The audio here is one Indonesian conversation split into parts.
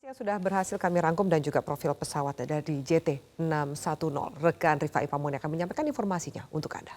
Yang sudah berhasil kami rangkum dan juga profil pesawat dari JT610. Rekan Rifai Pamuni akan menyampaikan informasinya untuk Anda.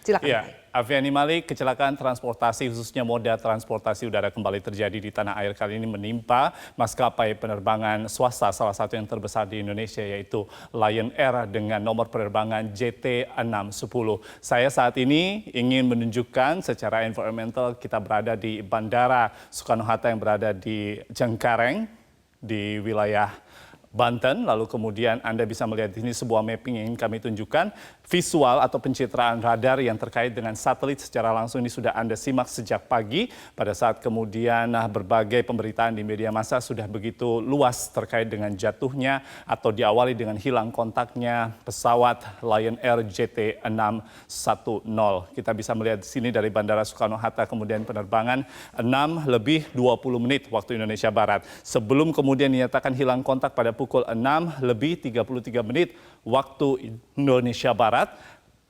Silakan. Ya, Aviani Malik, kecelakaan transportasi khususnya moda transportasi udara kembali terjadi di tanah air. Kali ini menimpa maskapai penerbangan swasta salah satu yang terbesar di Indonesia yaitu Lion Air dengan nomor penerbangan JT610. Saya saat ini ingin menunjukkan secara environmental kita berada di Bandara Soekarno-Hatta yang berada di Cengkareng di wilayah Banten, lalu kemudian Anda bisa melihat di sini sebuah mapping yang ingin kami tunjukkan, visual atau pencitraan radar yang terkait dengan satelit secara langsung ini sudah Anda simak sejak pagi pada saat kemudian berbagai pemberitaan di media massa sudah begitu luas terkait dengan jatuhnya atau diawali dengan hilang kontaknya pesawat Lion Air JT610. Kita bisa melihat di sini dari Bandara Soekarno-Hatta kemudian penerbangan 6:20 waktu Indonesia Barat. Sebelum kemudian dinyatakan hilang kontak pada pukul 6:33 waktu Indonesia Barat.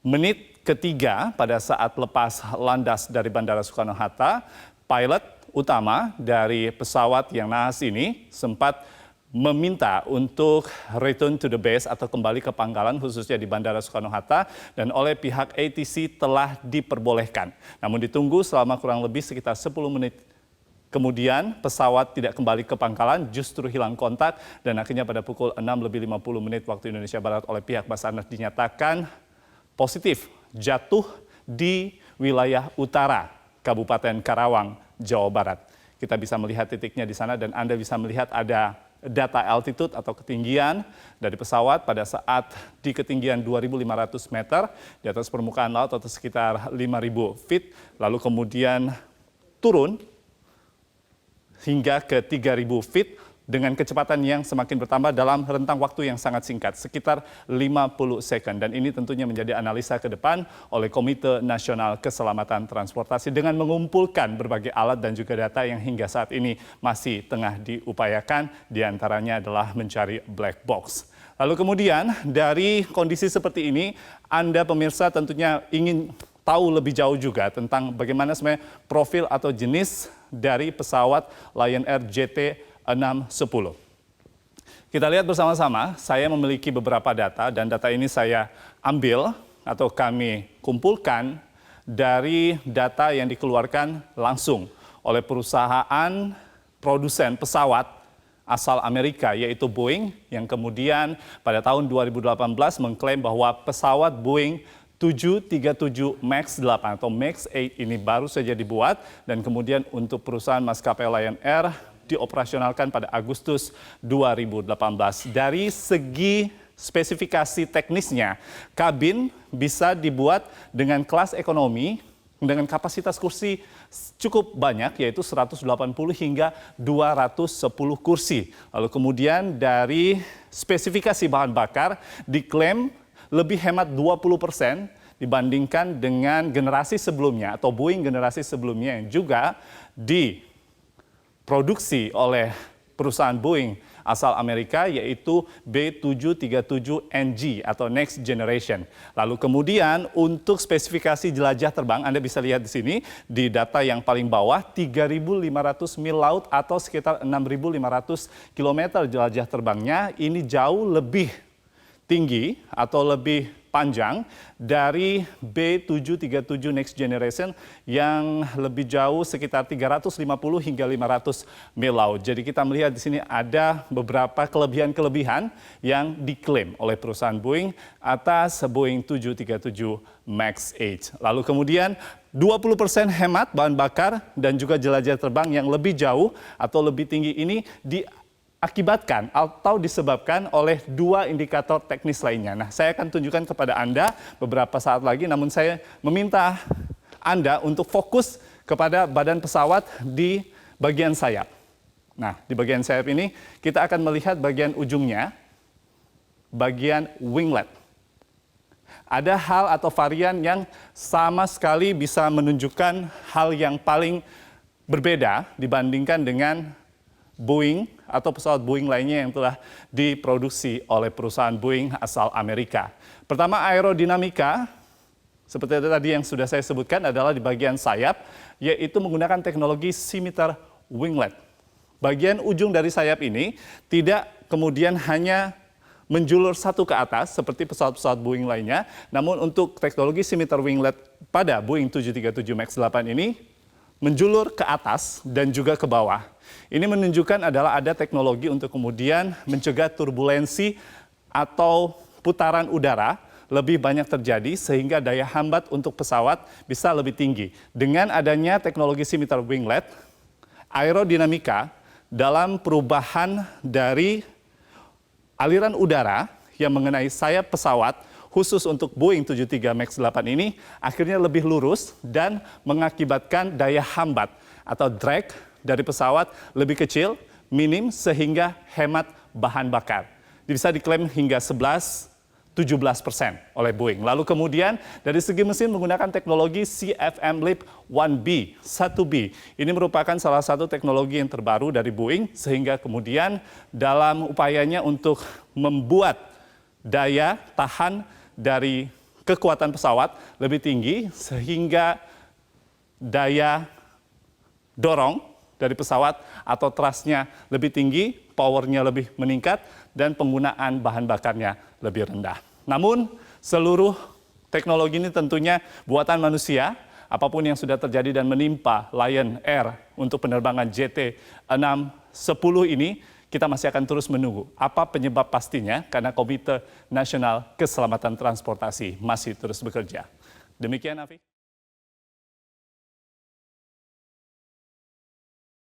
Menit ketiga pada saat lepas landas dari Bandara Soekarno-Hatta, pilot utama dari pesawat yang naas ini sempat meminta untuk return to the base atau kembali ke pangkalan khususnya di Bandara Soekarno-Hatta dan oleh pihak ATC telah diperbolehkan. Namun ditunggu selama kurang lebih sekitar 10 menit. Kemudian pesawat tidak kembali ke pangkalan, justru hilang kontak dan akhirnya pada pukul 6:50 waktu Indonesia Barat oleh pihak Basarnas dinyatakan positif jatuh di wilayah utara Kabupaten Karawang, Jawa Barat. Kita bisa melihat titiknya di sana dan Anda bisa melihat ada data altitude atau ketinggian dari pesawat pada saat di ketinggian 2.500 meter di atas permukaan laut atau sekitar 5.000 feet, lalu kemudian turun hingga ke 3.000 feet dengan kecepatan yang semakin bertambah dalam rentang waktu yang sangat singkat, sekitar 50 second. Dan ini tentunya menjadi analisa ke depan oleh Komite Nasional Keselamatan Transportasi dengan mengumpulkan berbagai alat dan juga data yang hingga saat ini masih tengah diupayakan, diantaranya adalah mencari black box. Lalu kemudian dari kondisi seperti ini, Anda pemirsa tentunya ingin tahu lebih jauh juga tentang bagaimana sebenarnya profil atau jenis dari pesawat Lion Air JT610. Kita lihat bersama-sama, saya memiliki beberapa data dan data ini saya ambil atau kami kumpulkan dari data yang dikeluarkan langsung oleh perusahaan produsen pesawat asal Amerika yaitu Boeing yang kemudian pada tahun 2018 mengklaim bahwa pesawat Boeing 737 MAX 8 atau MAX 8 ini baru saja dibuat dan kemudian untuk perusahaan maskapai Lion Air dioperasionalkan pada Agustus 2018. Dari segi spesifikasi teknisnya, kabin bisa dibuat dengan kelas ekonomi dengan kapasitas kursi cukup banyak yaitu 180 hingga 210 kursi. Lalu kemudian dari spesifikasi bahan bakar diklaim lebih hemat 20% dibandingkan dengan generasi sebelumnya atau Boeing generasi sebelumnya yang juga diproduksi oleh perusahaan Boeing asal Amerika yaitu B737NG atau Next Generation. Lalu kemudian untuk spesifikasi jelajah terbang Anda bisa lihat di sini di data yang paling bawah 3.500 mil laut atau sekitar 6.500 km jelajah terbangnya ini jauh lebih tinggi atau lebih panjang dari B737 Next Generation yang lebih jauh sekitar 350 hingga 500 mil laut. Jadi kita melihat di sini ada beberapa kelebihan-kelebihan yang diklaim oleh perusahaan Boeing atas Boeing 737 MAX 8. Lalu kemudian 20% hemat bahan bakar dan juga jelajah terbang yang lebih jauh atau lebih tinggi ini diakibatkan atau disebabkan oleh dua indikator teknis lainnya. Nah, saya akan tunjukkan kepada Anda beberapa saat lagi, namun saya meminta Anda untuk fokus kepada badan pesawat di bagian sayap. Nah, di bagian sayap ini kita akan melihat bagian ujungnya, bagian winglet. Ada hal atau varian yang sama sekali bisa menunjukkan hal yang paling berbeda dibandingkan dengan Boeing atau pesawat Boeing lainnya yang telah diproduksi oleh perusahaan Boeing asal Amerika. Pertama, aerodinamika, seperti tadi yang sudah saya sebutkan adalah di bagian sayap, yaitu menggunakan teknologi scimitar winglet. bagian ujung dari sayap ini tidak kemudian hanya menjulur satu ke atas seperti pesawat-pesawat Boeing lainnya, namun untuk teknologi scimitar winglet pada Boeing 737 MAX 8 ini menjulur ke atas dan juga ke bawah. Ini menunjukkan adalah ada teknologi untuk kemudian mencegah turbulensi atau putaran udara lebih banyak terjadi sehingga daya hambat untuk pesawat bisa lebih tinggi. Dengan adanya teknologi scimitar winglet, aerodinamika dalam perubahan dari aliran udara yang mengenai sayap pesawat khusus untuk Boeing 73 MAX 8 ini akhirnya lebih lurus dan mengakibatkan daya hambat atau drag dari pesawat lebih kecil, minim sehingga hemat bahan bakar. Bisa diklaim hingga 17% oleh Boeing. Lalu kemudian dari segi mesin menggunakan teknologi CFM LEAP 1B. Ini merupakan salah satu teknologi yang terbaru dari Boeing sehingga kemudian dalam upayanya untuk membuat daya tahan dari kekuatan pesawat lebih tinggi sehingga daya dorong dari pesawat atau thrust-nya lebih tinggi, powernya lebih meningkat, dan penggunaan bahan bakarnya lebih rendah. Namun seluruh teknologi ini tentunya buatan manusia, apapun yang sudah terjadi dan menimpa Lion Air untuk penerbangan JT610 ini, kita masih akan terus menunggu apa penyebab pastinya karena Komite Nasional Keselamatan Transportasi masih terus bekerja. Demikian, Afi.